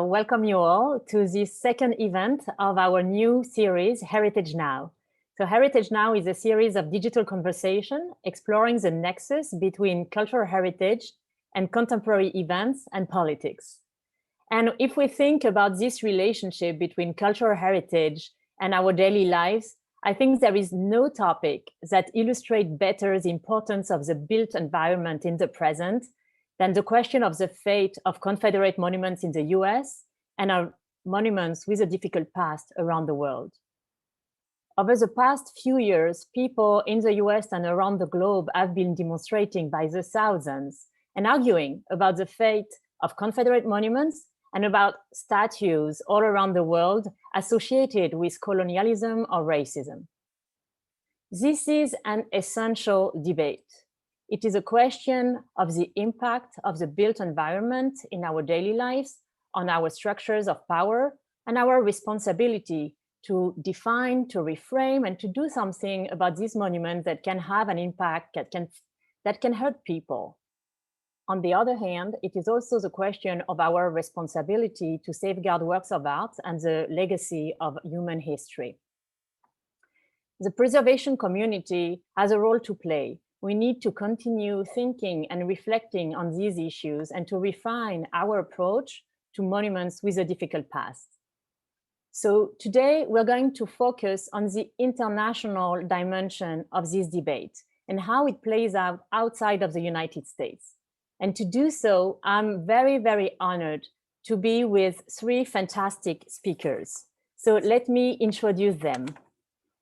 Welcome you all to this second event of our new series, Heritage Now. So Heritage Now is a series of digital conversation exploring the nexus between cultural heritage and contemporary events and politics. And if we think about this relationship between cultural heritage and our daily lives, I think there is no topic that illustrates better the importance of the built environment in the present than the question of the fate of Confederate monuments in the US and our monuments with a difficult past around the world. Over the past few years, people in the US and around the globe have been demonstrating by the thousands and arguing about the fate of Confederate monuments and about statues all around the world associated with colonialism or racism. This is an essential debate. It is a question of the impact of the built environment in our daily lives, on our structures of power, and our responsibility to define, to reframe, and to do something about these monuments that can have an impact that can hurt people. On the other hand, it is also the question of our responsibility to safeguard works of art and the legacy of human history. The preservation community has a role to play. We need to continue thinking and reflecting on these issues and to refine our approach to monuments with a difficult past. So today we're going to focus on the international dimension of this debate and how it plays out outside of the United States. And to do so, I'm very, very honored to be with three fantastic speakers. So let me introduce them.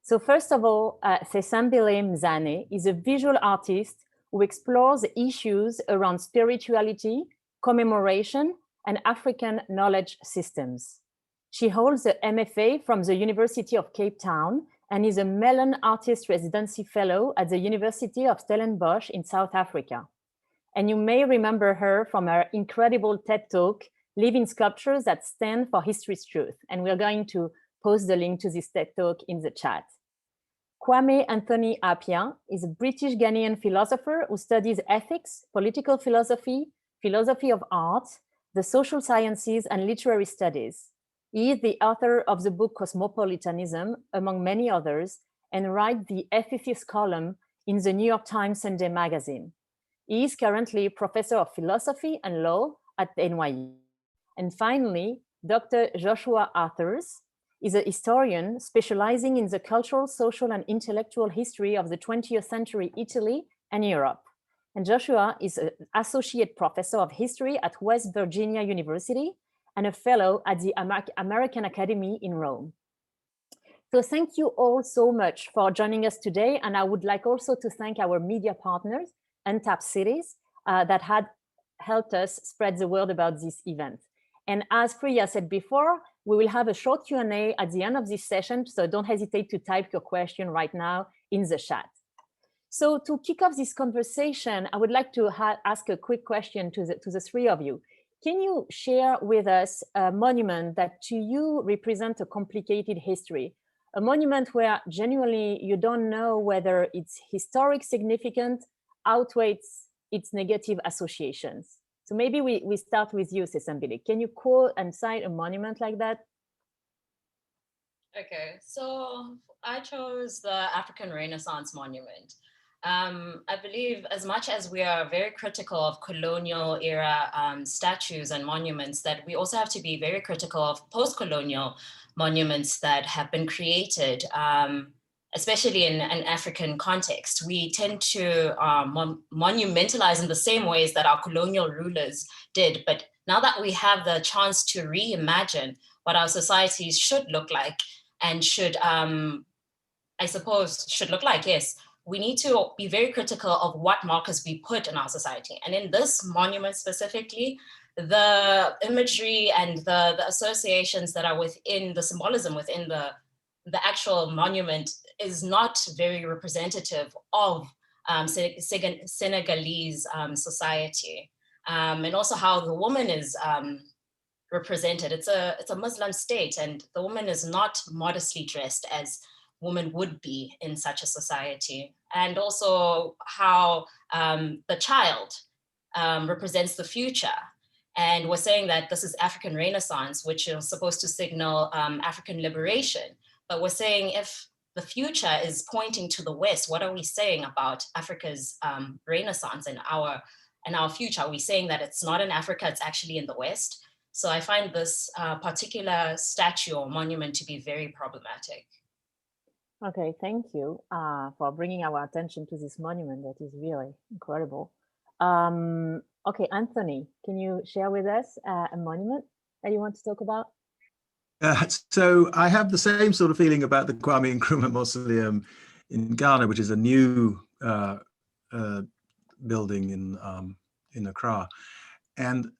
So first of all, Sethembile Msezane is a visual artist who explores issues around spirituality, commemoration, and African knowledge systems. She holds an MFA from the University of Cape Town and is a Mellon Artist Residency Fellow at the University of Stellenbosch in South Africa. And you may remember her from her incredible TED Talk, Living Sculptures That Stand for History's Truth. And we're going to post the link to this TED Talk in the chat. Kwame Anthony Appiah is a British-Ghanaian philosopher who studies ethics, political philosophy, philosophy of art, the social sciences, and literary studies. He is the author of the book Cosmopolitanism, among many others, and writes the ethicist column in the New York Times Sunday magazine. He is currently professor of philosophy and law at NYU. And finally, Dr. Joshua Arthurs is a historian specializing in the cultural, social, and intellectual history of the 20th century Italy and Europe. And Joshua is an associate professor of history at West Virginia University and a fellow at the American Academy in Rome. So thank you all so much for joining us today. And I would like also to thank our media partners, Untapped Cities, that had helped us spread the word about this event. And as Priya said before, we will have a short Q&A at the end of this session, so don't hesitate to type your question right now in the chat. So to kick off this conversation, I would like to ask a quick question to the three of you. Can you share with us a monument that to you represents a complicated history? A monument where genuinely you don't know whether its historic significance outweighs its negative associations. So maybe we start with you, Sethembile. Can you quote and cite a monument like that? Okay, so I chose the African Renaissance Monument. I believe as much as we are very critical of colonial era statues and monuments, that we also have to be very critical of post-colonial monuments that have been created, especially in an African context. We tend to monumentalize in the same ways that our colonial rulers did. But now that we have the chance to reimagine what our societies should look like and should, I suppose, should look like, yes, we need to be very critical of what markers we put in our society. And in this monument specifically, the imagery and the associations that are within the symbolism within the actual monument is not very representative of Senegalese society, and also how the woman is represented. It's a Muslim state, and the woman is not modestly dressed as women would be in such a society. And also how the child represents the future. And we're saying that this is African Renaissance, which is supposed to signal African liberation. But we're saying if the future is pointing to the West, what are we saying about Africa's Renaissance and our future? Are we saying that it's not in Africa, it's actually in the West? So I find this particular statue or monument to be very problematic. Okay, thank you for bringing our attention to this monument that is really incredible. Okay, Anthony, can you share with us a monument that you want to talk about? So I have the same sort of feeling about the Kwame Nkrumah Mausoleum in Ghana, which is a new building in Accra. And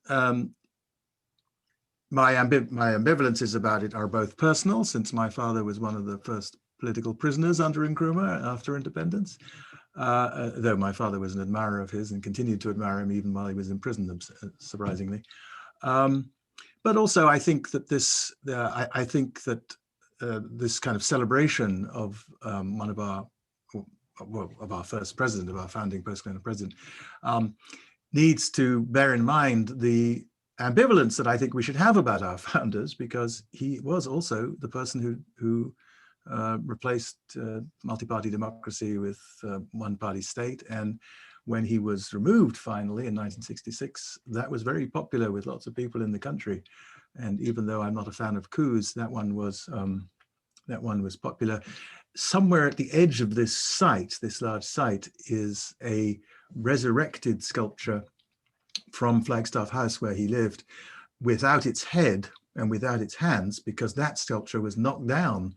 my ambivalences about it are both personal, since my father was one of the first political prisoners under Nkrumah after independence, though my father was an admirer of his and continued to admire him even while he was in prison, surprisingly. But also, I think that this, this kind of celebration of one of our, well, of our first president, of our founding post-colonial president, needs to bear in mind the ambivalence that I think we should have about our founders, because he was also the person who replaced multi-party democracy with one-party state. And when he was removed finally in 1966, that was very popular with lots of people in the country. And even though I'm not a fan of coups, that one was popular. Somewhere at the edge of this site, this large site, is a resurrected sculpture from Flagstaff House where he lived, without its head and without its hands, because that sculpture was knocked down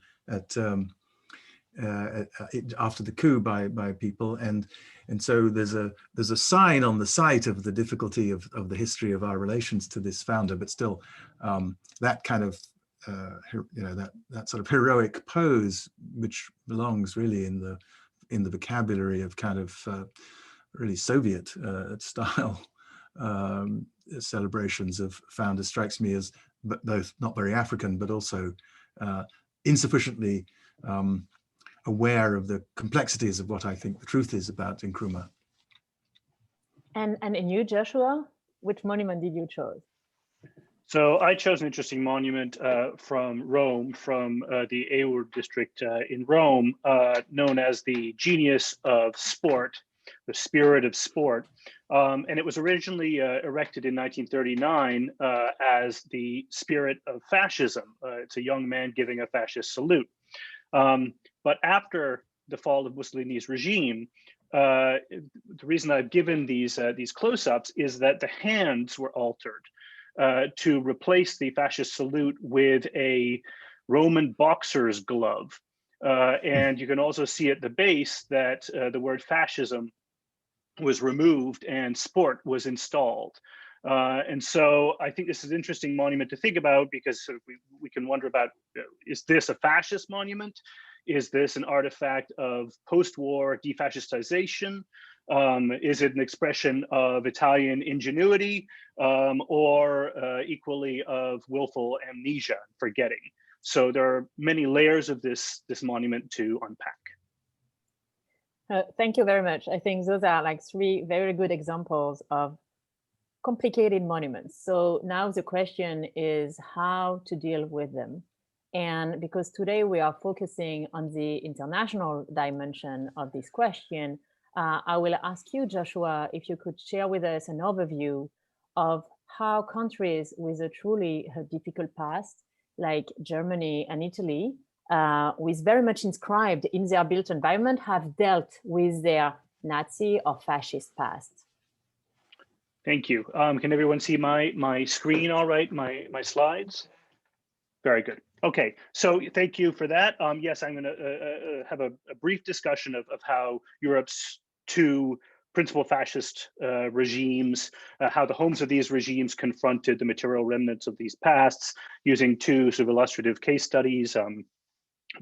after the coup by people, and so there's a sign on the site of the difficulty of the history of our relations to this founder, but still that kind of that sort of heroic pose, which belongs really in the vocabulary of kind of really Soviet style celebrations of founders, strikes me as both not very African, but also insufficiently aware of the complexities of what I think the truth is about Nkrumah. And in you, Joshua, which monument did you choose? So I chose an interesting monument from Rome, from the Eur district in Rome, known as the Genius of Sport, the Spirit of Sport. And it was originally erected in 1939 as the spirit of fascism. It's a young man giving a fascist salute. But after the fall of Mussolini's regime, the reason I've given these close-ups is that the hands were altered to replace the fascist salute with a Roman boxer's glove. And you can also see at the base that the word fascism was removed and sport was installed. And so I think this is an interesting monument to think about, because sort of we can wonder about, is this a fascist monument? Is this an artifact of post-war defascistization? Is it an expression of Italian ingenuity, or equally of willful amnesia, forgetting? So there are many layers of this monument to unpack. Thank you very much. I think those are like three very good examples of complicated monuments. So now the question is how to deal with them. And because today we are focusing on the international dimension of this question, I will ask you, Joshua, if you could share with us an overview of how countries with a truly difficult past, like Germany and Italy, with very much inscribed in their built environment, have dealt with their Nazi or fascist past. Thank you. Can everyone see my screen all right, my slides? Very good. Okay, so thank you for that. Yes, I'm going to have a brief discussion of how Europe's two principal fascist regimes, how the homes of these regimes confronted the material remnants of these pasts, using two sort of illustrative case studies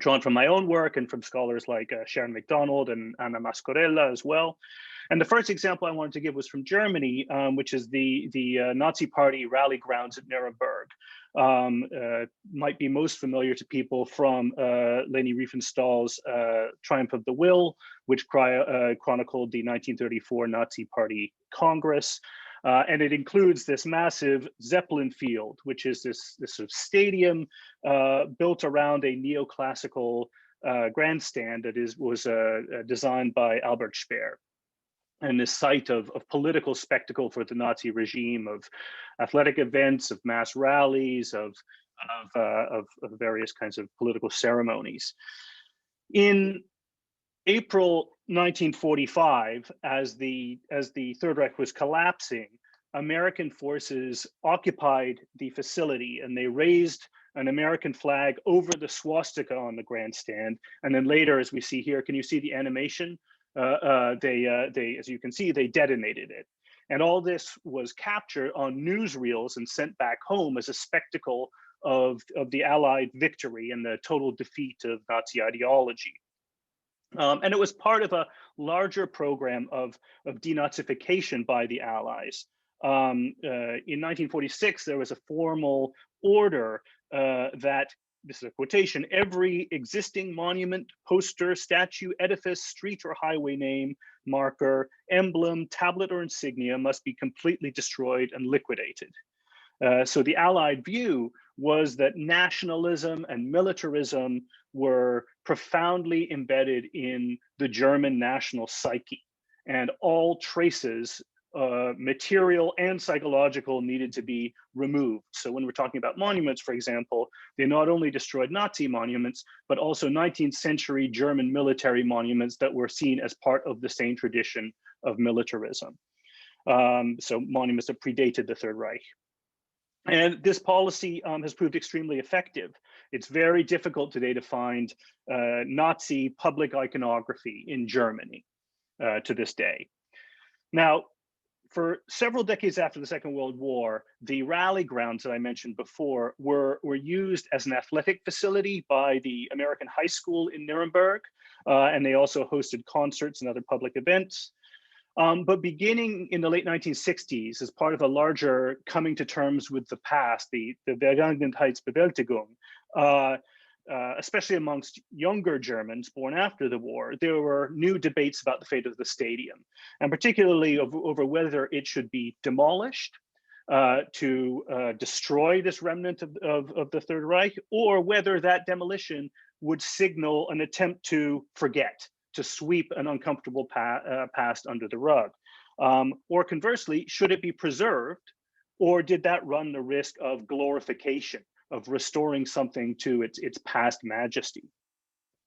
drawn from my own work and from scholars like Sharon McDonald and Anna Mascorella as well. And the first example I wanted to give was from Germany, which is the Nazi Party rally grounds at Nuremberg. Might be most familiar to people from Leni Riefenstahl's Triumph of the Will, which chronicled the 1934 Nazi Party Congress. And it includes this massive Zeppelin field, which is this sort of stadium built around a neoclassical grandstand that was designed by Albert Speer, and this site of political spectacle for the Nazi regime, of athletic events, of mass rallies, of various kinds of political ceremonies. In April 1945, as the Third Reich was collapsing, American forces occupied the facility, and they raised an American flag over the swastika on the grandstand. And then later, as we see here, can you see the animation? They, as you can see, they detonated it. And all this was captured on newsreels and sent back home as a spectacle of the Allied victory and the total defeat of Nazi ideology. And it was part of a larger program of denazification by the Allies. In 1946, there was a formal order that, this is a quotation, every existing monument, poster, statue, edifice, street or highway name, marker, emblem, tablet or insignia must be completely destroyed and liquidated. So the Allied view was that nationalism and militarism were profoundly embedded in the German national psyche, and all traces, material and psychological, needed to be removed. So when we're talking about monuments, for example, they not only destroyed Nazi monuments, but also 19th century German military monuments that were seen as part of the same tradition of militarism. So monuments that predated the Third Reich. And this policy has proved extremely effective. It's very difficult today to find Nazi public iconography in Germany to this day. Now, for several decades after the Second World War, the rally grounds that I mentioned before were used as an athletic facility by the American High School in Nuremberg, and they also hosted concerts and other public events. But beginning in the late 1960s, as part of a larger coming to terms with the past, the Vergangenheitsbewältigung, especially amongst younger Germans born after the war, there were new debates about the fate of the stadium, and particularly over whether it should be demolished to destroy this remnant of the Third Reich, or whether that demolition would signal an attempt to forget, to sweep an uncomfortable past under the rug. Or conversely, should it be preserved, or did that run the risk of glorification, of restoring something to its past majesty?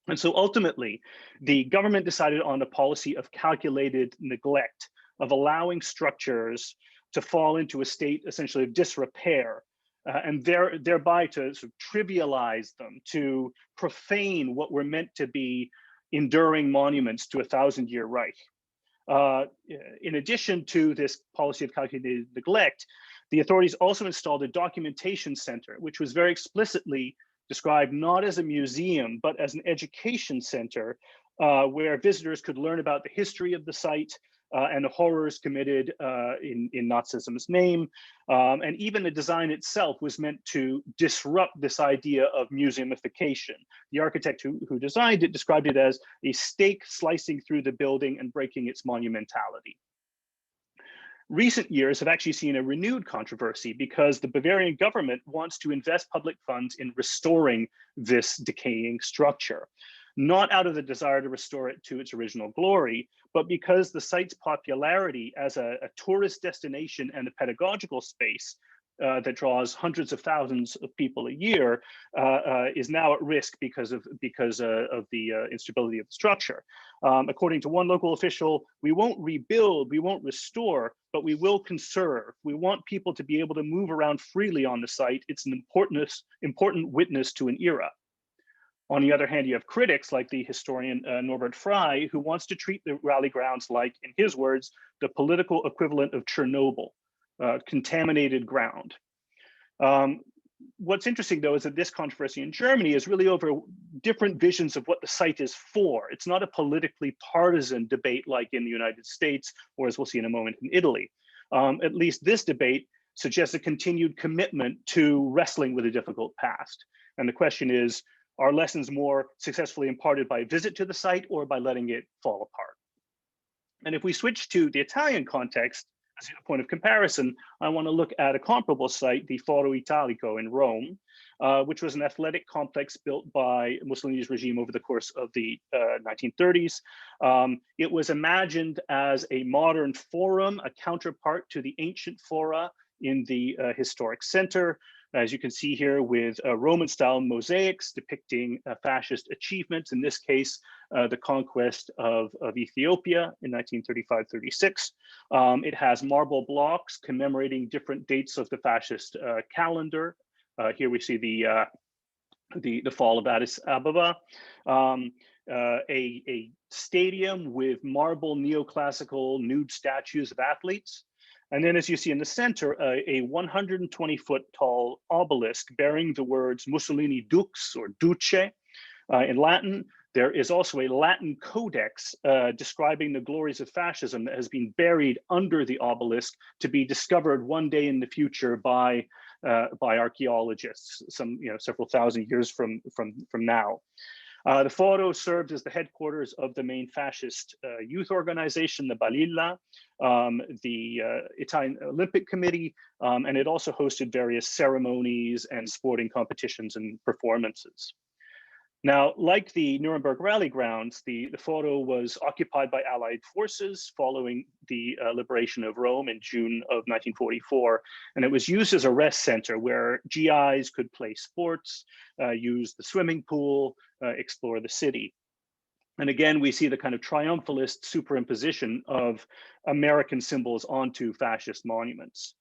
And so ultimately, the government decided on a policy of calculated neglect, of allowing structures to fall into a state essentially of disrepair, and thereby to sort of trivialize them, to profane what were meant to be enduring monuments to a 1,000-year Reich. In addition to this policy of calculated neglect, the authorities also installed a documentation center, which was very explicitly described not as a museum, but as an education center where visitors could learn about the history of the site and the horrors committed in Nazism's name. And even the design itself was meant to disrupt this idea of museumification. The architect who designed it described it as a stake slicing through the building and breaking its monumentality. Recent years have actually seen a renewed controversy because the Bavarian government wants to invest public funds in restoring this decaying structure, not out of the desire to restore it to its original glory, but because the site's popularity as a tourist destination and a pedagogical space that draws hundreds of thousands of people a year is now at risk because of the instability of the structure. According to one local official, we won't rebuild, we won't restore, but we will conserve. We want people to be able to move around freely on the site. It's an important witness to an era. On the other hand, you have critics like the historian Norbert Frey, who wants to treat the rally grounds like, in his words, the political equivalent of Chernobyl, contaminated ground. What's interesting, though, is that this controversy in Germany is really over different visions of what the site is for. It's not a politically partisan debate like in the United States, or as we'll see in a moment in Italy. At least this debate suggests a continued commitment to wrestling with a difficult past. And the question is, are lessons more successfully imparted by a visit to the site or by letting it fall apart? And if we switch to the Italian context, as a point of comparison, I want to look at a comparable site, the Foro Italico in Rome, which was an athletic complex built by Mussolini's regime over the course of the 1930s. It was imagined as a modern forum, a counterpart to the ancient fora in the historic center, as you can see here, with Roman-style mosaics depicting fascist achievements, in this case, the conquest of Ethiopia in 1935-36. It has marble blocks commemorating different dates of the fascist calendar. Here we see the fall of Addis Ababa. A stadium with marble neoclassical nude statues of athletes. And then as you see in the center, a 120-foot tall obelisk bearing the words Mussolini Dux or Duce in Latin. There is also a Latin codex describing the glories of fascism that has been buried under the obelisk to be discovered one day in the future by archaeologists, several thousand years from now. The Foro served as the headquarters of the main fascist youth organization, the Balilla, the Italian Olympic Committee, and it also hosted various ceremonies and sporting competitions and performances. Now, like the Nuremberg rally grounds, the Foro was occupied by Allied forces following the liberation of Rome in June of 1944, and it was used as a rest center where GIs could play sports, use the swimming pool, explore the city. And again, we see the kind of triumphalist superimposition of American symbols onto fascist monuments.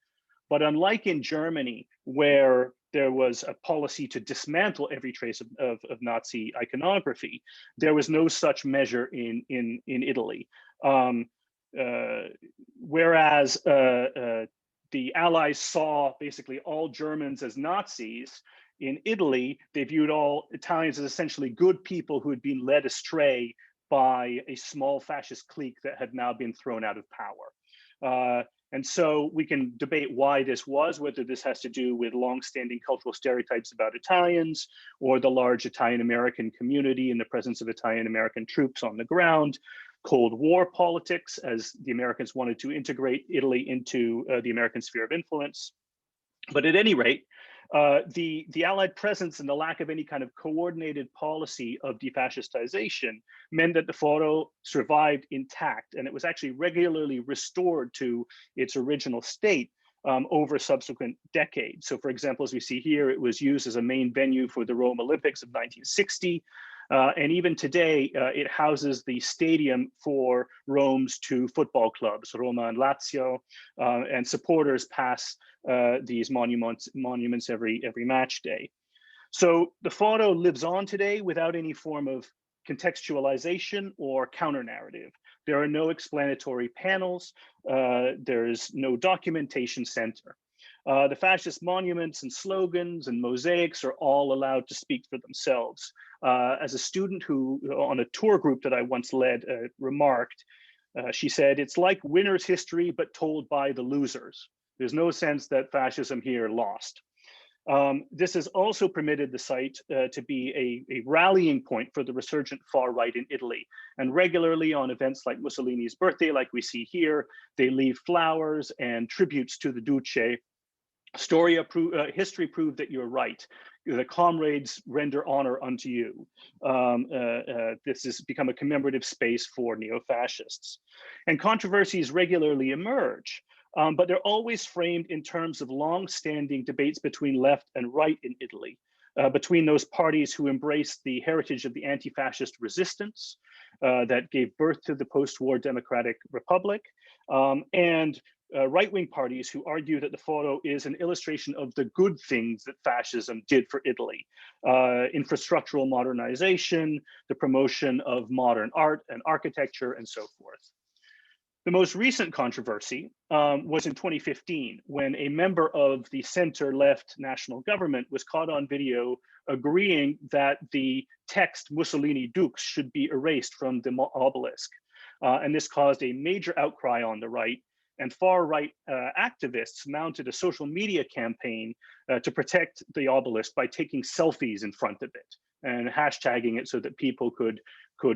But unlike in Germany, where there was a policy to dismantle every trace of Nazi iconography, there was no such measure in Italy. Whereas the Allies saw basically all Germans as Nazis, in Italy, they viewed all Italians as essentially good people who had been led astray by a small fascist clique that had now been thrown out of power. And so we can debate why this was, whether this has to do with longstanding cultural stereotypes about Italians or the large Italian-American community and the presence of Italian-American troops on the ground, Cold War politics, as the Americans wanted to integrate Italy into the American sphere of influence. But at any rate, the Allied presence and the lack of any kind of coordinated policy of defascistization meant that the Foro survived intact, and it was actually regularly restored to its original state over subsequent decades. So for example, as we see here, it was used as a main venue for the Rome Olympics of 1960. And even today, it houses the stadium for Rome's two football clubs, Roma and Lazio, and supporters pass these monuments every match day. So the Foro lives on today without any form of contextualization or counter-narrative. There are no explanatory panels. There's no documentation center. The fascist monuments and slogans and mosaics are all allowed to speak for themselves. As a student who, on a tour group that I once led, remarked, she said, "It's like winner's history, but told by the losers. There's no sense that fascism here lost." This has also permitted the site to be a rallying point for the resurgent far right in Italy. And regularly on events like Mussolini's birthday, like we see here, they leave flowers and tributes to the Duce. History proved that you're right. The comrades render honor unto you. This has become a commemorative space for neo-fascists. And controversies regularly emerge, but they're always framed in terms of long-standing debates between left and right in Italy, between those parties who embraced the heritage of the anti-fascist resistance that gave birth to the post-war democratic republic, and right-wing parties who argue that the Foro is an illustration of the good things that fascism did for Italy. Infrastructural modernization, the promotion of modern art and architecture, and so forth. The most recent controversy was in 2015, when a member of the center-left national government was caught on video agreeing that the text Mussolini Dux should be erased from the obelisk. And this caused a major outcry on the right, and far-right activists mounted a social media campaign to protect the obelisk by taking selfies in front of it and hashtagging it so that people could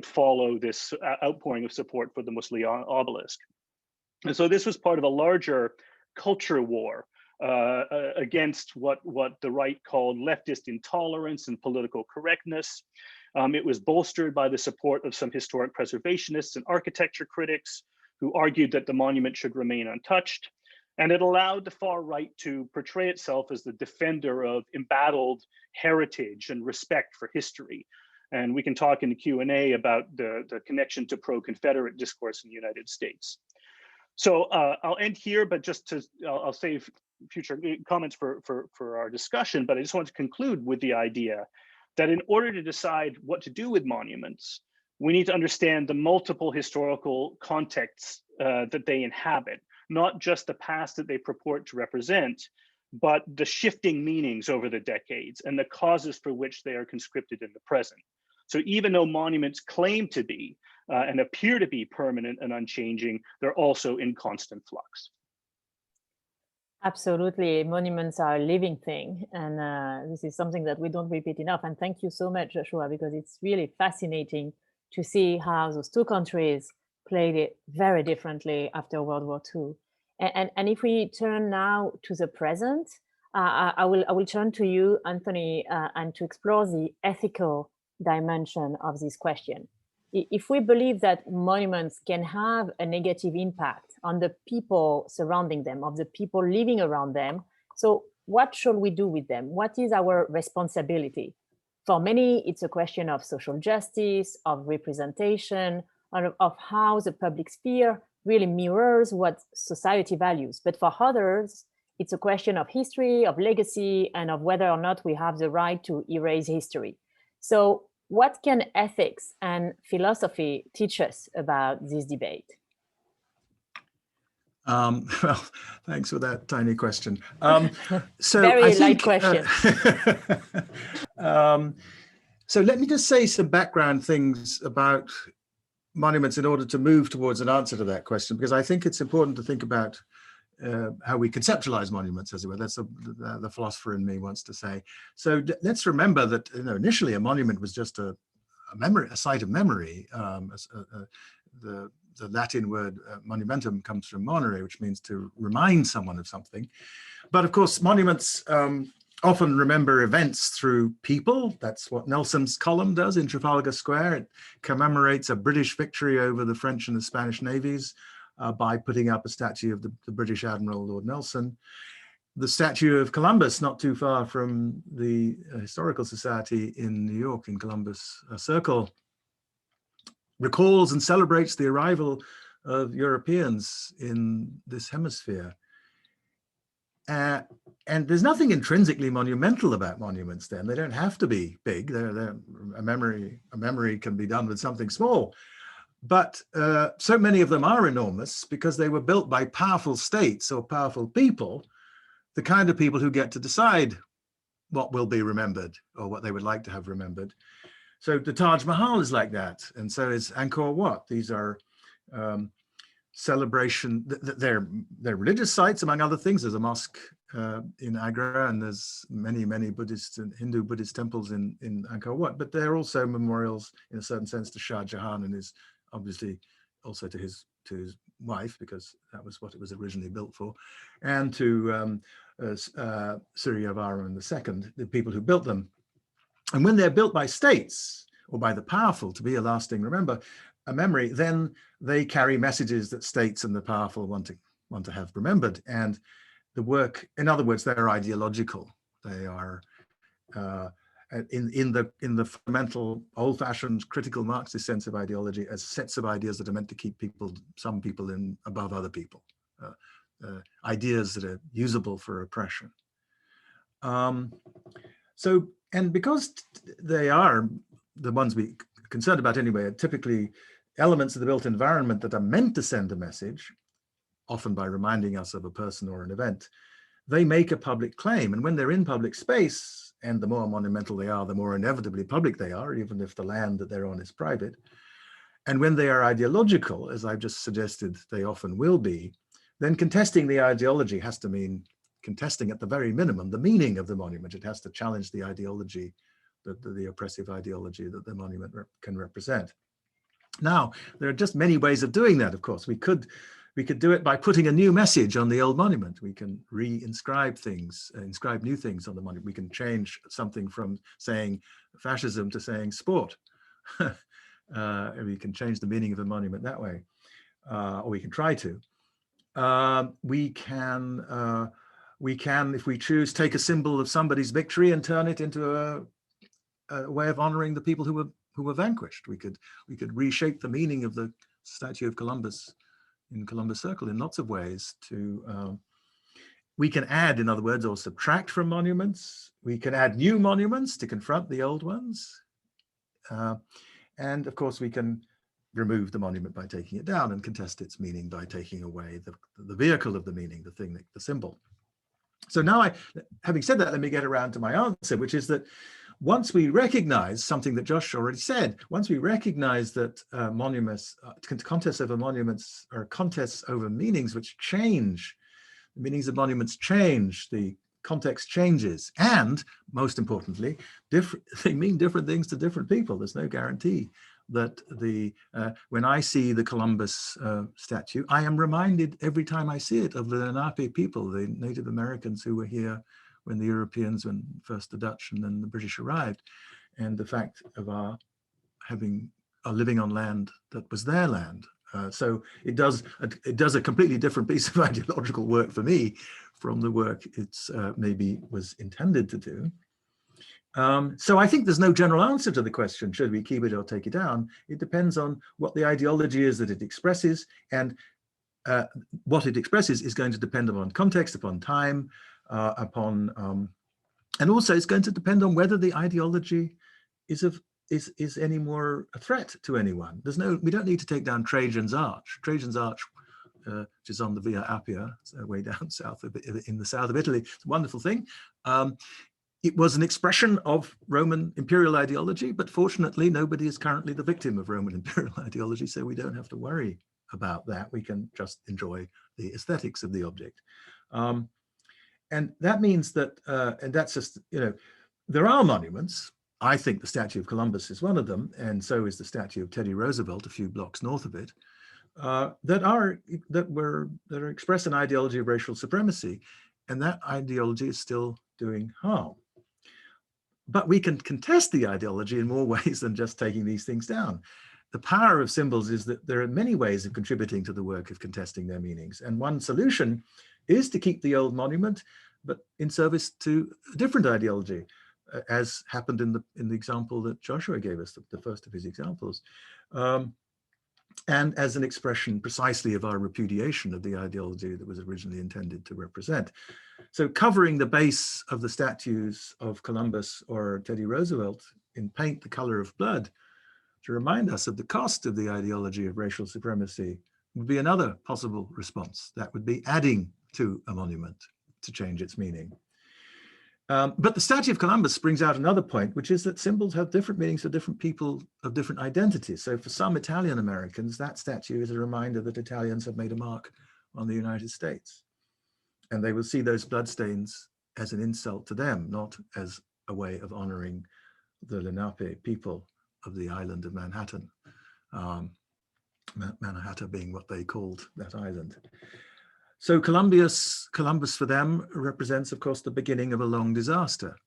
follow this outpouring of support for the Mussolini obelisk. And so this was part of a larger culture war against what the right called leftist intolerance and political correctness. It was bolstered by the support of some historic preservationists and architecture critics who argued that the monument should remain untouched. And it allowed the far right to portray itself as the defender of embattled heritage and respect for history. And we can talk in the Q&A about the connection to pro-Confederate discourse in the United States. So I'll end here, but I'll save future comments for our discussion, but I just want to conclude with the idea that in order to decide what to do with monuments, we need to understand the multiple historical contexts that they inhabit, not just the past that they purport to represent, but the shifting meanings over the decades and the causes for which they are conscripted in the present. So even though monuments claim to be and appear to be permanent and unchanging, they're also in constant flux. Absolutely, monuments are a living thing, and this is something that we don't repeat enough. And thank you so much, Joshua, because it's really fascinating to see how those two countries played it very differently after World War II. And if we turn now to the present, I will turn to you, Anthony, and to explore the ethical dimension of this question. If we believe that monuments can have a negative impact on the people surrounding them, of the people living around them, so what should we do with them? What is our responsibility? For many, it's a question of social justice, of representation, of how the public sphere really mirrors what society values. But for others, it's a question of history, of legacy, and of whether or not we have the right to erase history. So what can ethics and philosophy teach us about this debate? Well, thanks for that tiny question. So Very light question. So let me just say some background things about monuments in order to move towards an answer to that question, because I think it's important to think about how we conceptualize monuments, as it were. That's the philosopher in me wants to say. So let's remember that initially a monument was just a site of memory. The Latin word monumentum comes from monere, which means to remind someone of something. But of course, monuments often remember events through people. That's what Nelson's column does in Trafalgar Square. It commemorates a British victory over the French and the Spanish navies by putting up a statue of the British Admiral Lord Nelson. The statue of Columbus, not too far from the Historical Society in New York, in Columbus Circle, recalls and celebrates the arrival of Europeans in this hemisphere. And there's nothing intrinsically monumental about monuments then. They don't have to be big. A memory can be done with something small. But so many of them are enormous because they were built by powerful states or powerful people, the kind of people who get to decide what will be remembered or what they would like to have remembered. So the Taj Mahal is like that, and so is Angkor Wat. These are celebration. They're religious sites, among other things. There's a mosque in Agra, and there's many Buddhist and Hindu-Buddhist temples in Angkor Wat. But they're also memorials, in a certain sense, to Shah Jahan and his, obviously, also to his wife, because that was what it was originally built for, and to Suryavarman II, the people who built them. And when they're built by states or by the powerful to be a lasting a memory, then they carry messages that states and the powerful want to have remembered. And the work, in other words, they're ideological. They are in the fundamental, old-fashioned, critical Marxist sense of ideology as sets of ideas that are meant to keep some people above other people, ideas that are usable for oppression. And because they are the ones we're concerned about anyway, are typically elements of the built environment that are meant to send a message, often by reminding us of a person or an event, they make a public claim. And when they're in public space, and the more monumental they are, the more inevitably public they are, even if the land that they're on is private. And when they are ideological, as I've just suggested they often will be, then contesting the ideology has to mean contesting at the very minimum the meaning of the monument. It has to challenge the ideology, the oppressive ideology that the monument can represent. Now, there are just many ways of doing that, of course. We could We could do it by putting a new message on the old monument. We can re-inscribe things, inscribe new things on the monument. We can change something from saying fascism to saying sport. We can change the meaning of a monument that way, or we can try to. We can, if we choose, take a symbol of somebody's victory and turn it into a way of honoring the people who were vanquished. We could reshape the meaning of the statue of Columbus in Columbus Circle in lots of ways. We can add, in other words, or subtract from monuments. We can add new monuments to confront the old ones. And of course, we can remove the monument by taking it down and contest its meaning by taking away the vehicle of the meaning, the symbol. So now, having said that, let me get around to my answer, which is that once we recognize something that Josh already said, once we recognize that monuments, contests over monuments are contests over meanings which change, the meanings of monuments change, the context changes, and most importantly, they mean different things to different people. There's no guarantee that when I see the Columbus statue, I am reminded every time I see it of the Lenape people, the Native Americans who were here when the Europeans, when first the Dutch and then the British arrived, and the fact of our living on land that was their land. So it does a completely different piece of ideological work for me from the work it's maybe was intended to do. So I think there's no general answer to the question, should we keep it or take it down? It depends on what the ideology is that it expresses, and what it expresses is going to depend upon context, upon time, and also it's going to depend on whether the ideology is any more a threat to anyone. We don't need to take down Trajan's Arch. Trajan's Arch, which is on the Via Appia, so way down south in the south of Italy. It's a wonderful thing. It was an expression of Roman imperial ideology, but fortunately, nobody is currently the victim of Roman imperial ideology, so we don't have to worry about that. We can just enjoy the aesthetics of the object. And that means that, and that's just, there are monuments. I think the statue of Columbus is one of them, and so is the statue of Teddy Roosevelt a few blocks north of it, that express an ideology of racial supremacy, and that ideology is still doing harm. But we can contest the ideology in more ways than just taking these things down. The power of symbols is that there are many ways of contributing to the work of contesting their meanings. And one solution is to keep the old monument, but in service to a different ideology, as happened in the example that Joshua gave us, the first of his examples. And as an expression precisely of our repudiation of the ideology that was originally intended to represent. So covering the base of the statues of Columbus or Teddy Roosevelt in paint the color of blood to remind us of the cost of the ideology of racial supremacy would be another possible response. That would be adding to a monument to change its meaning. But the statue of Columbus brings out another point, which is that symbols have different meanings for different people of different identities. So for some Italian Americans, that statue is a reminder that Italians have made a mark on the United States. And they will see those bloodstains as an insult to them, not as a way of honoring the Lenape people of the island of Manhattan. Manhattan being what they called that island. So Columbus for them represents, of course, the beginning of a long disaster.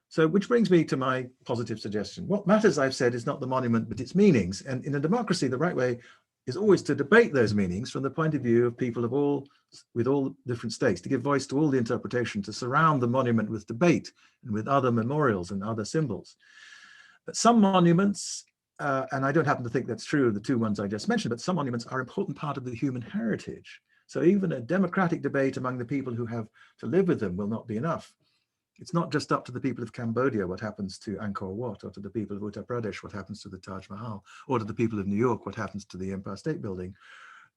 So, which brings me to my positive suggestion. What matters, I've said, is not the monument, but its meanings. And in a democracy, the right way is always to debate those meanings from the point of view of people with all different stakes, to give voice to all the interpretation, to surround the monument with debate and with other memorials and other symbols. But some monuments, and I don't happen to think that's true of the two ones I just mentioned, but some monuments are an important part of the human heritage. So even a democratic debate among the people who have to live with them will not be enough. It's not just up to the people of Cambodia what happens to Angkor Wat, or to the people of Uttar Pradesh what happens to the Taj Mahal, or to the people of New York what happens to the Empire State Building.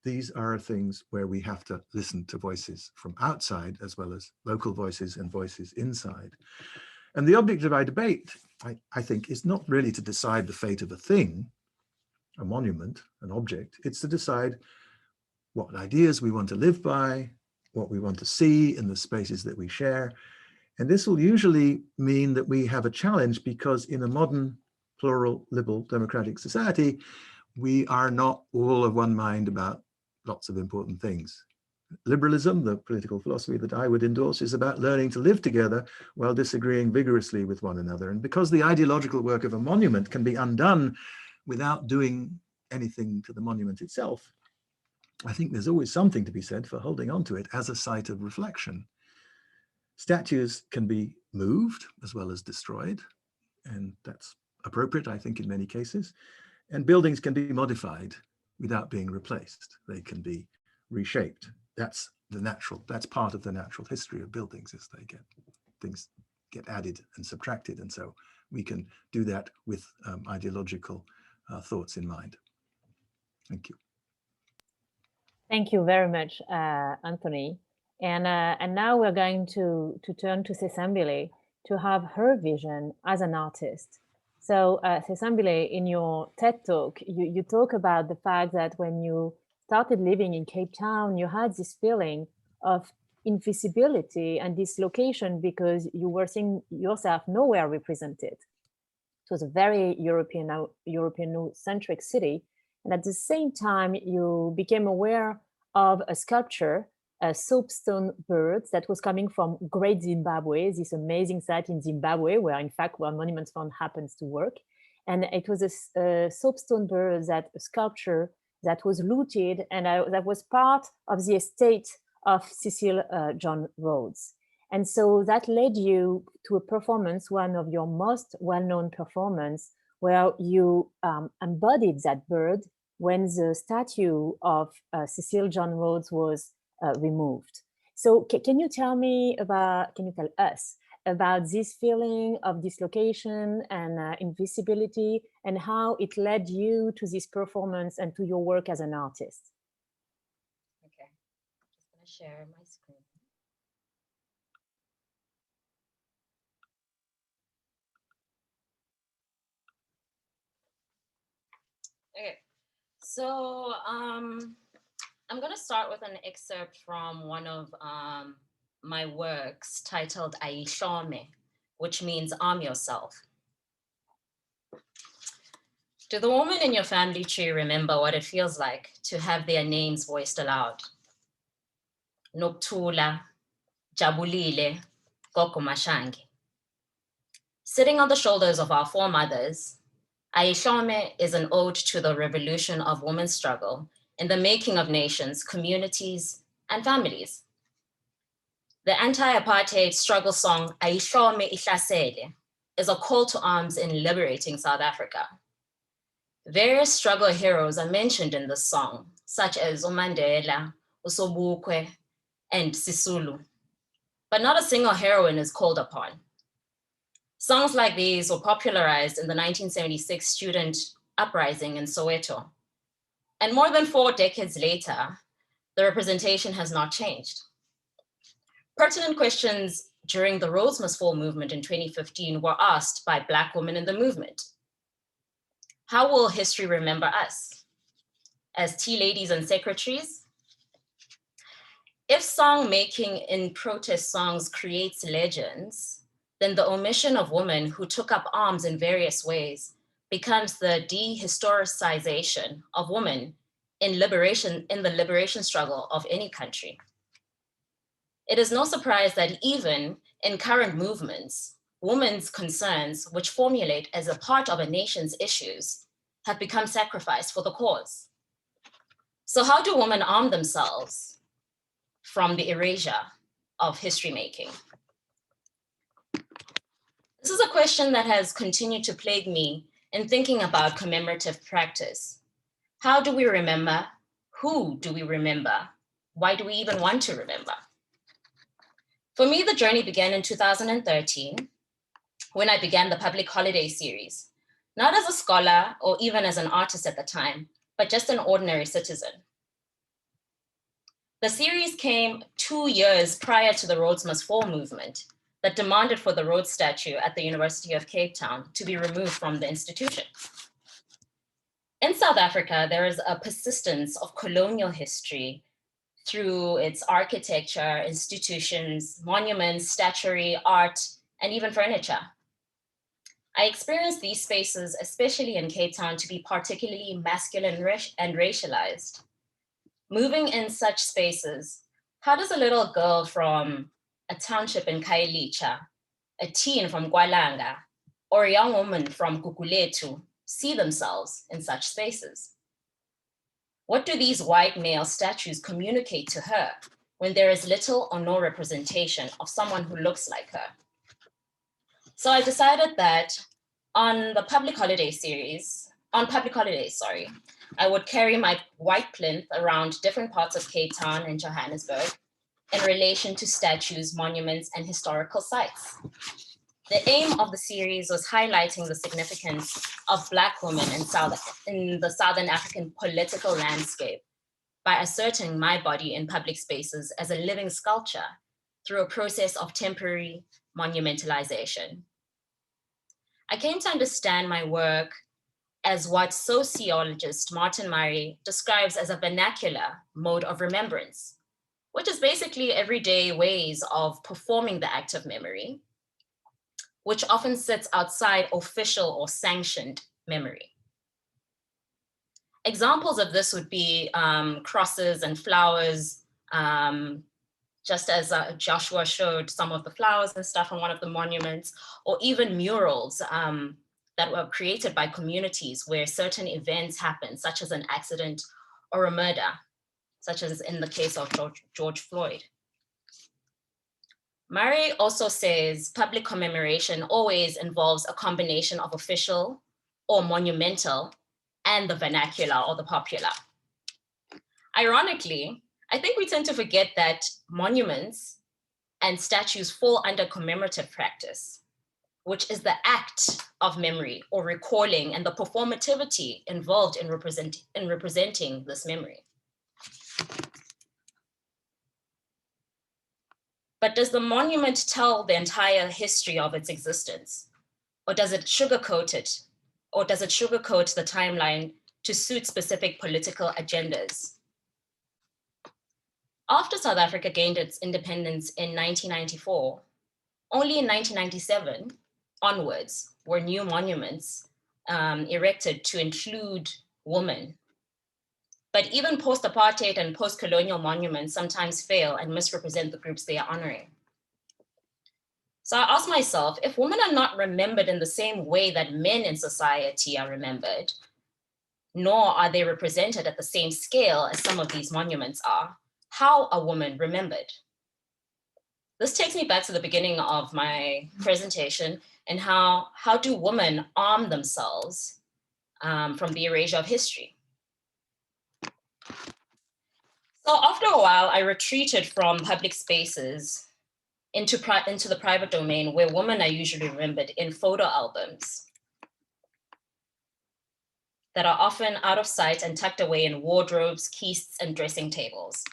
These are things where we have to listen to voices from outside as well as local voices and voices inside. And the object of our debate, I think, is not really to decide the fate of a thing, a monument, an object. It's to decide what ideas we want to live by, what we want to see in the spaces that we share. And this will usually mean that we have a challenge, because in a modern, plural, liberal, democratic society, we are not all of one mind about lots of important things. Liberalism, the political philosophy that I would endorse, is about learning to live together while disagreeing vigorously with one another. And because the ideological work of a monument can be undone without doing anything to the monument itself, I think there's always something to be said for holding on to it as a site of reflection. Statues can be moved as well as destroyed, and that's appropriate, I think, in many cases. And buildings can be modified without being replaced. They can be reshaped. That's part of the natural history of buildings, as things get added and subtracted. And so we can do that with ideological thoughts in mind. Thank you. Thank you very much, Anthony. And now we're going to turn to Sethembile to have her vision as an artist. So Sethembile, in your TED Talk, you talk about the fact that when you started living in Cape Town, you had this feeling of invisibility and dislocation because you were seeing yourself nowhere represented. It was a very European-centric city. And at the same time, you became aware of a sculpture, a soapstone bird that was coming from Great Zimbabwe, this amazing site in Zimbabwe, where Monuments Fund happens to work. And it was a soapstone bird, a sculpture that was looted, and that was part of the estate of Cecil John Rhodes. And so that led you to a performance, one of your most well-known performance, where you embodied that bird when the statue of Cecil John Rhodes was removed. So can you tell us about this feeling of dislocation and invisibility, and how it led you to this performance and to your work as an artist? Okay, I'm just gonna share my screen. Okay, so I'm gonna start with an excerpt from one of my works titled Ayihlome, which means arm yourself. Do the women in your family tree remember what it feels like to have their names voiced aloud? Nokuthula, Jabulile, Gogo Mashangi. Sitting on the shoulders of our foremothers, Ayihlome is an ode to the revolution of women's struggle in the making of nations, communities, and families. The anti-apartheid struggle song Ayihlome Ihlasele is a call to arms in liberating South Africa. Various struggle heroes are mentioned in this song, such as uMandela, uSobukwe, and Sisulu, but not a single heroine is called upon. Songs like these were popularized in the 1976 student uprising in Soweto. And more than 4 decades later, the representation has not changed. Pertinent questions during the Rhodes Must Fall movement in 2015 were asked by Black women in the movement. How will history remember us? As tea ladies and secretaries? If song making in protest songs creates legends, then the omission of women who took up arms in various ways becomes the dehistoricization of women in the liberation struggle of any country. It is no surprise that even in current movements, women's concerns, which formulate as a part of a nation's issues, have become sacrificed for the cause. So how do women arm themselves from the erasure of history making? This is a question that has continued to plague me in thinking about commemorative practice. How do we remember? Who do we remember? Why do we even want to remember? For me, the journey began in 2013 when I began the Public Holiday series, not as a scholar or even as an artist at the time, but just an ordinary citizen. The series came 2 years prior to the Rhodes Must Fall movement that demanded for the Rhodes statue at the University of Cape Town to be removed from the institution. In South Africa, there is a persistence of colonial history through its architecture, institutions, monuments, statuary, art, and even furniture. I experienced these spaces, especially in Cape Town, to be particularly masculine and racialized. Moving in such spaces, how does a little girl from a township in Khayelitsha, a teen from Gwalanga, or a young woman from Kukuletu see themselves in such spaces? What do these white male statues communicate to her when there is little or no representation of someone who looks like her? So I decided that on public holidays, I would carry my white plinth around different parts of Cape Town and Johannesburg in relation to statues, monuments, and historical sites. The aim of the series was highlighting the significance of Black women in the Southern African political landscape by asserting my body in public spaces as a living sculpture through a process of temporary monumentalization. I came to understand my work as what sociologist Martin Murray describes as a vernacular mode of remembrance, which is basically everyday ways of performing the act of memory, which often sits outside official or sanctioned memory. Examples of this would be crosses and flowers, just as Joshua showed some of the flowers and stuff on one of the monuments, or even murals that were created by communities where certain events happen, such as an accident or a murder, such as in the case of George Floyd. Murray also says public commemoration always involves a combination of official or monumental and the vernacular or the popular. Ironically, I think we tend to forget that monuments and statues fall under commemorative practice, which is the act of memory or recalling and the performativity involved in representing this memory. But does the monument tell the entire history of its existence? Or does it sugarcoat it? Or does it sugarcoat the timeline to suit specific political agendas? After South Africa gained its independence in 1994, only in 1997 onwards were new monuments erected to include women. But even post-apartheid and post-colonial monuments sometimes fail and misrepresent the groups they are honoring. So I asked myself, if women are not remembered in the same way that men in society are remembered, nor are they represented at the same scale as some of these monuments are, how are women remembered? This takes me back to the beginning of my presentation and how do women arm themselves from the erasure of history? So after a while, I retreated from public spaces into the private domain where women are usually remembered in photo albums that are often out of sight and tucked away in wardrobes, keists, and dressing tables.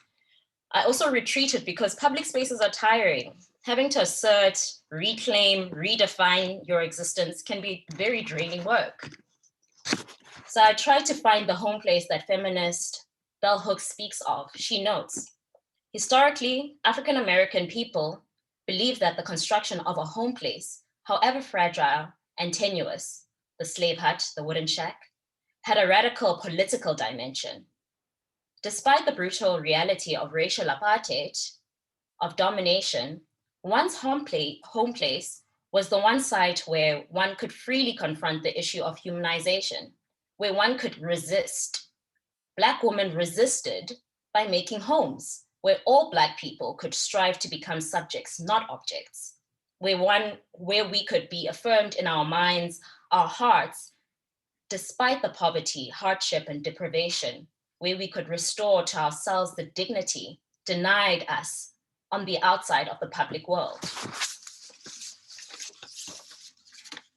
I also retreated because public spaces are tiring. Having to assert, reclaim, redefine your existence can be very draining work. So I tried to find the home place that feminist Bell Hooks speaks of. She notes, historically, African-American people believed that the construction of a home place, however fragile and tenuous, the slave hut, the wooden shack, had a radical political dimension. Despite the brutal reality of racial apartheid, of domination, one's home place was the one site where one could freely confront the issue of humanization, where one could resist. Black women resisted by making homes where all Black people could strive to become subjects, not objects, where we could be affirmed in our minds, our hearts, despite the poverty, hardship, and deprivation, where we could restore to ourselves the dignity denied us on the outside of the public world.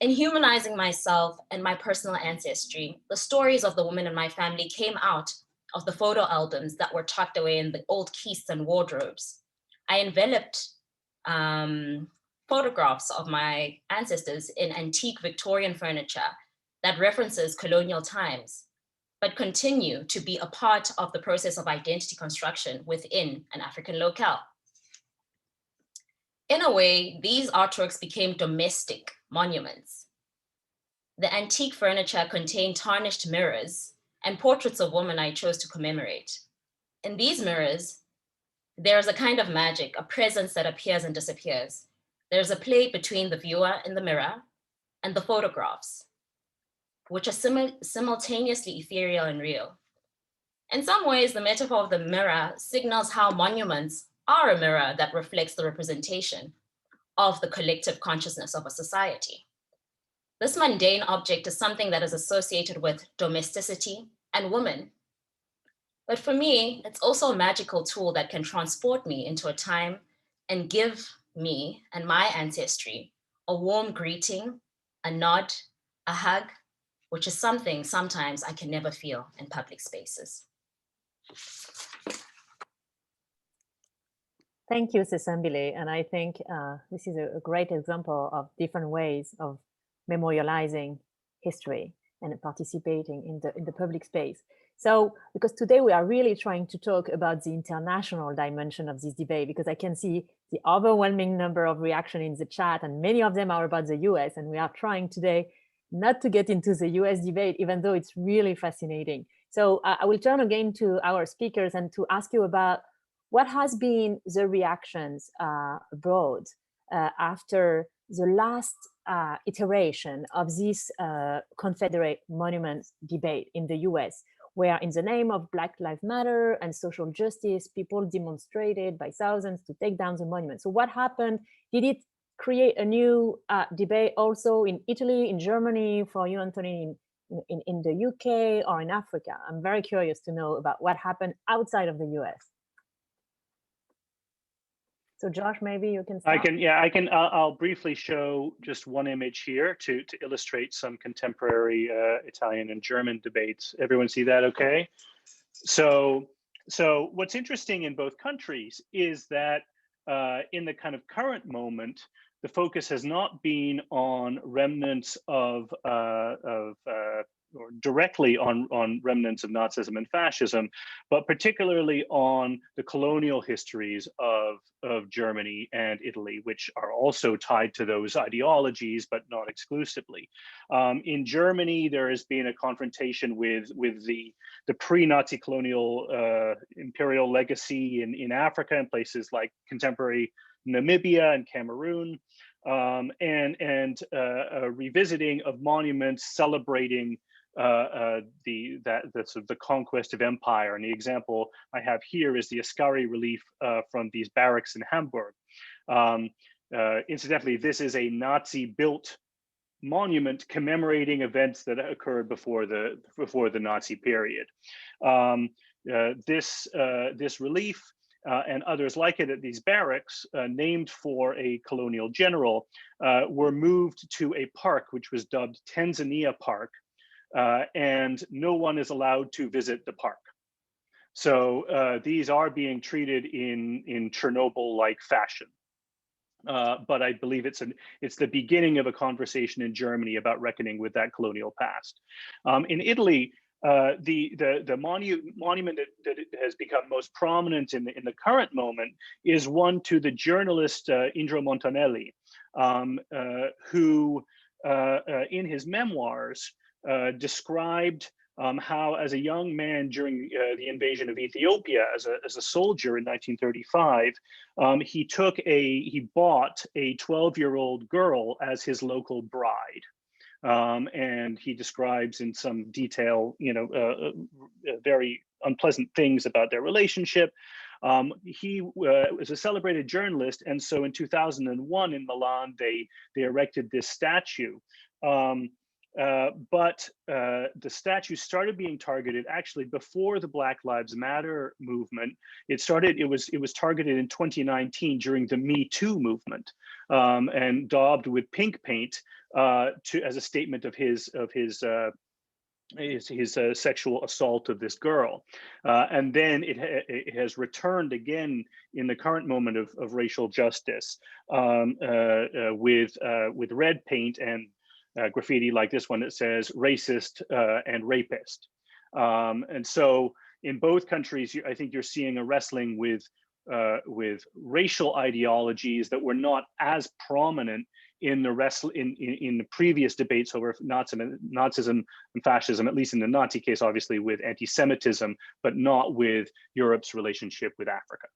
In humanizing myself and my personal ancestry, the stories of the women in my family came out of the photo albums that were tucked away in the old keists and wardrobes. I enveloped photographs of my ancestors in antique Victorian furniture that references colonial times, but continue to be a part of the process of identity construction within an African locale. In a way, these artworks became domestic monuments. The antique furniture contained tarnished mirrors and portraits of women I chose to commemorate. In these mirrors, there's a kind of magic, a presence that appears and disappears. There's a play between the viewer in the mirror and the photographs, which are simultaneously ethereal and real. In some ways, the metaphor of the mirror signals how monuments are a mirror that reflects the representation of the collective consciousness of a society. This mundane object is something that is associated with domesticity and women. But for me, it's also a magical tool that can transport me into a time and give me and my ancestry a warm greeting, a nod, a hug, which is something sometimes I can never feel in public spaces. Thank you, Sethembile. And I think this is a great example of different ways of memorializing history and participating in the public space. So, because today we are really trying to talk about the international dimension of this debate, because I can see the overwhelming number of reactions in the chat, and many of them are about the US. And we are trying today not to get into the US debate, even though it's really fascinating. So I will turn again to our speakers and to ask you about what has been the reactions abroad after the last iteration of this Confederate monument debate in the US, where in the name of Black Lives Matter and social justice, people demonstrated by thousands to take down the monument. So what happened? Did it create a new debate also in Italy, in Germany, for you, Anthony, in the UK or in Africa? I'm very curious to know about what happened outside of the US. So Josh, maybe you can start. I'll briefly show just one image here to illustrate some contemporary Italian and German debates. Everyone see that okay? So what's interesting in both countries is that in the kind of current moment, the focus has not been on remnants of or directly on remnants of Nazism and fascism, but particularly on the colonial histories of Germany and Italy, which are also tied to those ideologies, but not exclusively. In Germany, there has been a confrontation with the pre-Nazi colonial imperial legacy in Africa and places like contemporary Namibia and Cameroon, and a revisiting of monuments celebrating the conquest of empire. And the example I have here is the Ascari relief from these barracks in Hamburg. Incidentally, this is a Nazi-built monument commemorating events that occurred before the Nazi period. This relief and others like it at these barracks, named for a colonial general, were moved to a park which was dubbed Tanzania Park, and no one is allowed to visit the park. So these are being treated in Chernobyl-like fashion. But I believe it's the beginning of a conversation in Germany about reckoning with that colonial past. In Italy, the monument that has become most prominent in the current moment is one to the journalist Indro Montanelli, who in his memoirs described how, as a young man during the invasion of Ethiopia, as a soldier in 1935, he bought a 12-year-old girl as his local bride. And he describes in some detail, very unpleasant things about their relationship. He was a celebrated journalist, and so in 2001 in Milan, they erected this statue. But the statue started being targeted actually before the Black Lives Matter movement. It was targeted in 2019 during the Me Too movement, and daubed with pink paint as a statement of his sexual assault of this girl. And then it has returned again in the current moment of racial justice, with red paint and graffiti like this one that says racist and rapist. And so in both countries, I think you're seeing a wrestling with racial ideologies that were not as prominent in the previous debates over Nazism and fascism, at least in the Nazi case, obviously with anti-Semitism, but not with Europe's relationship with Africa.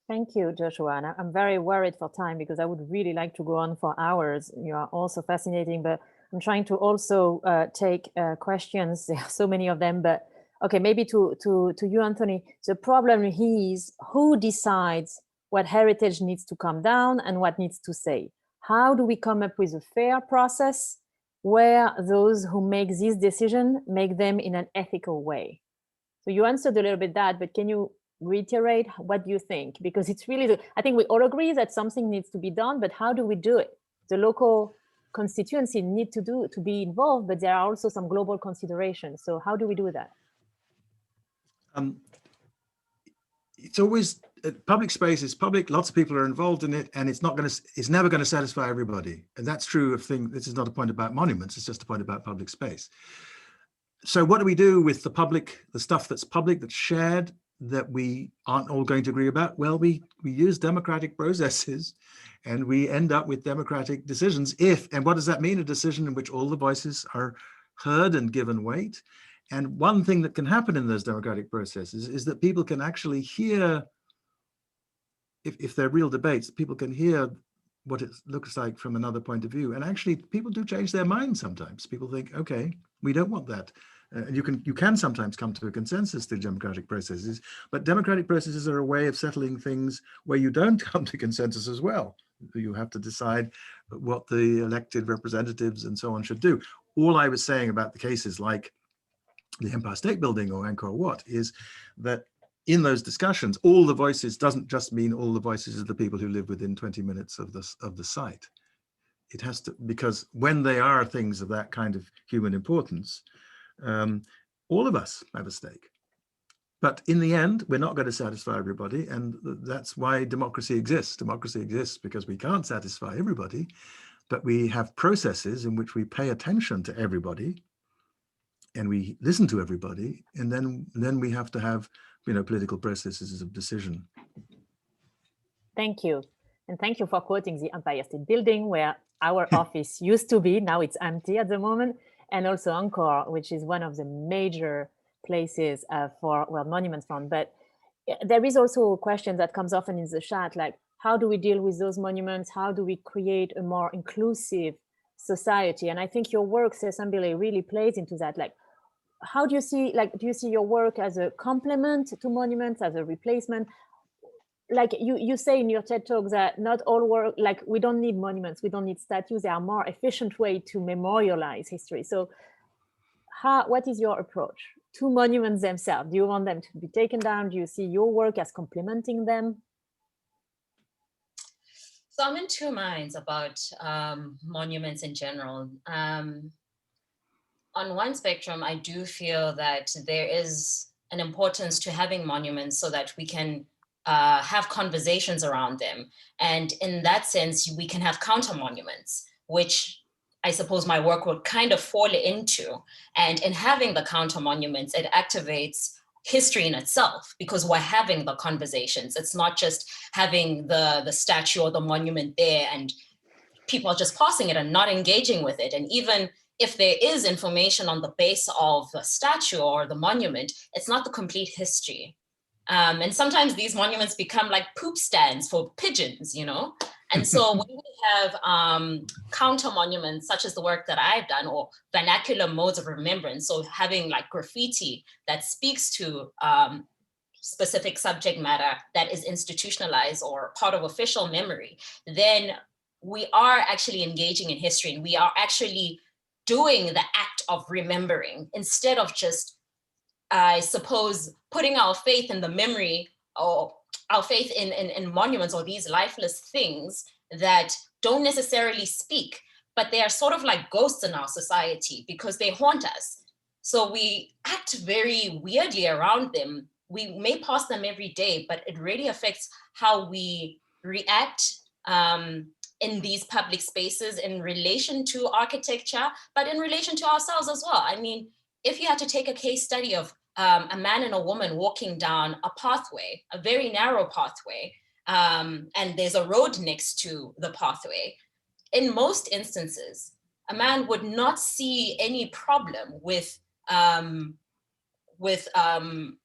Thank you, Joshua. And I'm very worried for time because I would really like to go on for hours. You are also fascinating, but I'm trying to also take questions. There are so many of them, but okay, maybe to you, Anthony. The problem is who decides what heritage needs to come down and what needs to stay? How do we come up with a fair process where those who make this decision make them in an ethical way? So you answered a little bit that, but can you reiterate what you think? Because it's really, I think we all agree that something needs to be done, but how do we do it? The local constituency need to be involved, but there are also some global considerations. So how do we do that? It's always public space is public. Lots of people are involved in it, and it's never going to satisfy everybody. And that's true of things. This is not a point about monuments. It's just a point about public space. So what do we do with the public, the stuff that's public, that's shared, that we aren't all going to agree about? Well, we use democratic processes, and we end up with democratic decisions. And what does that mean? A decision in which all the voices are heard and given weight. And one thing that can happen in those democratic processes is that people can actually hear, if they're real debates, people can hear what it looks like from another point of view. And actually, people do change their minds sometimes. People think, okay, we don't want that. You can sometimes come to a consensus through democratic processes, but democratic processes are a way of settling things where you don't come to consensus as well. You have to decide what the elected representatives and so on should do. All I was saying about the cases like the Empire State Building or Angkor Wat is that in those discussions, all the voices doesn't just mean all the voices of the people who live within 20 minutes of the site. It has to, because when they are things of that kind of human importance, all of us have a stake. But in the end, we're not going to satisfy everybody, and that's why democracy exists. Democracy exists because we can't satisfy everybody, but we have processes in which we pay attention to everybody, and we listen to everybody, and then we have to have, political processes of decision. Thank you. And thank you for quoting the Empire State Building, where our office used to be. Now it's empty at the moment. And also Angkor, which is one of the major places for World Monuments Fund. But there is also a question that comes often in the chat, like, how do we deal with those monuments? How do we create a more inclusive society? And I think your work, Sethembile, really plays into that. Like, how do you see, do you see your work as a complement to monuments, as a replacement? Like you say in your TED Talk that not all work, like we don't need monuments, we don't need statues. There are more efficient ways to memorialize history. So what is your approach to monuments themselves? Do you want them to be taken down? Do you see your work as complementing them? So I'm in two minds about monuments in general. On one spectrum, I do feel that there is an importance to having monuments so that we can have conversations around them. And in that sense, we can have counter monuments, which I suppose my work would kind of fall into. And in having the counter monuments, it activates history in itself because we're having the conversations. It's not just having the statue or the monument there and people are just passing it and not engaging with it. And even if there is information on the base of the statue or the monument, it's not the complete history. And sometimes these monuments become like poop stands for pigeons, And so when we have counter monuments, such as the work that I've done, or vernacular modes of remembrance, so having like graffiti that speaks to specific subject matter that is institutionalized or part of official memory, then we are actually engaging in history and we are actually doing the act of remembering instead of just, I suppose, putting our faith in the memory or our faith in monuments or these lifeless things that don't necessarily speak, but they are sort of like ghosts in our society because they haunt us. So we act very weirdly around them. We may pass them every day, but it really affects how we react in these public spaces in relation to architecture, but in relation to ourselves as well. I mean, if you had to take a case study of a man and a woman walking down a pathway, a very narrow pathway, and there's a road next to the pathway, in most instances, a man would not see any problem with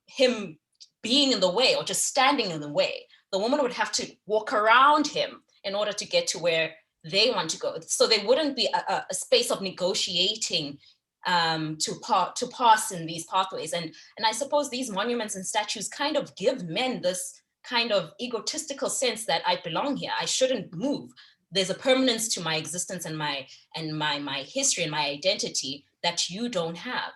him being in the way or just standing in the way. The woman would have to walk around him in order to get to where they want to go. So there wouldn't be a space of negotiating to pass in these pathways. And I suppose these monuments and statues kind of give men this kind of egotistical sense that I belong here, I shouldn't move. There's a permanence to my existence and my history and my identity that you don't have.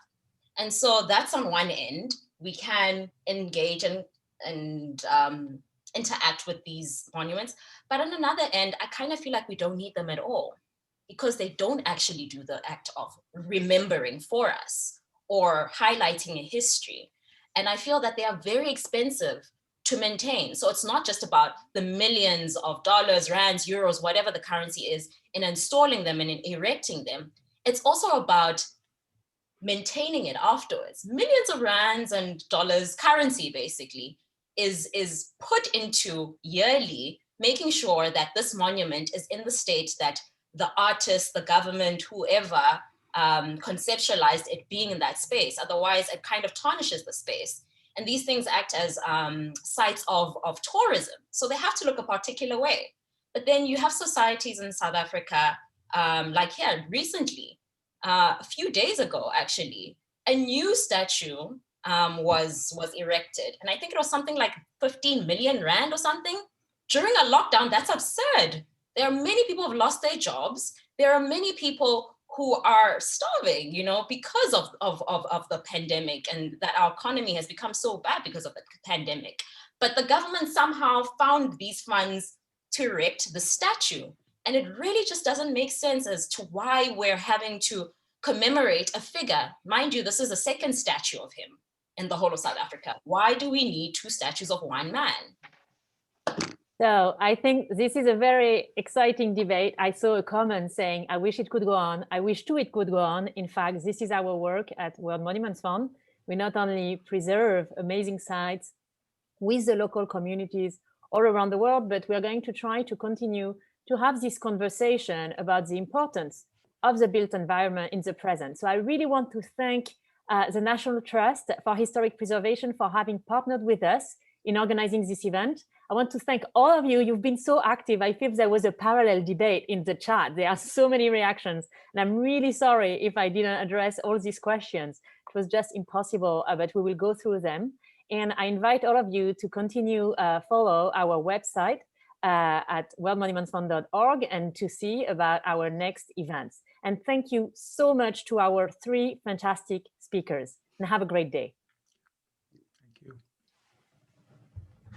And so that's on one end. We can engage and interact with these monuments. But on another end, I kind of feel like we don't need them at all, because they don't actually do the act of remembering for us or highlighting a history. And I feel that they are very expensive to maintain. So it's not just about the millions of dollars, rands, euros, whatever the currency is, in installing them and in erecting them. It's also about maintaining it afterwards. Millions of rands and dollars, currency basically, is put into yearly, making sure that this monument is in the state that the artist, the government, whoever conceptualized it being in that space. Otherwise, it kind of tarnishes the space. And these things act as sites of tourism. So they have to look a particular way. But then you have societies in South Africa, like here recently, a few days ago, actually, a new statue was erected. And I think it was something like 15 million rand or something. During a lockdown, that's absurd. There are many people who have lost their jobs. There are many people who are starving, because of the pandemic, and that our economy has become so bad because of the pandemic. But the government somehow found these funds to erect the statue. And it really just doesn't make sense as to why we're having to commemorate a figure. Mind you, this is the second statue of him in the whole of South Africa. Why do we need two statues of one man? So I think this is a very exciting debate. I saw a comment saying, I wish it could go on. I wish too it could go on. In fact, this is our work at World Monuments Fund. We not only preserve amazing sites with the local communities all around the world, but we're going to try to continue to have this conversation about the importance of the built environment in the present. So I really want to thank the National Trust for Historic Preservation for having partnered with us in organizing this event. I want to thank all of you. You've been so active. I feel there was a parallel debate in the chat. There are so many reactions, and I'm really sorry if I didn't address all these questions. It was just impossible, but we will go through them. And I invite all of you to continue follow our website at worldmonumentsfund.org and to see about our next events. And thank you so much to our three fantastic speakers, and have a great day.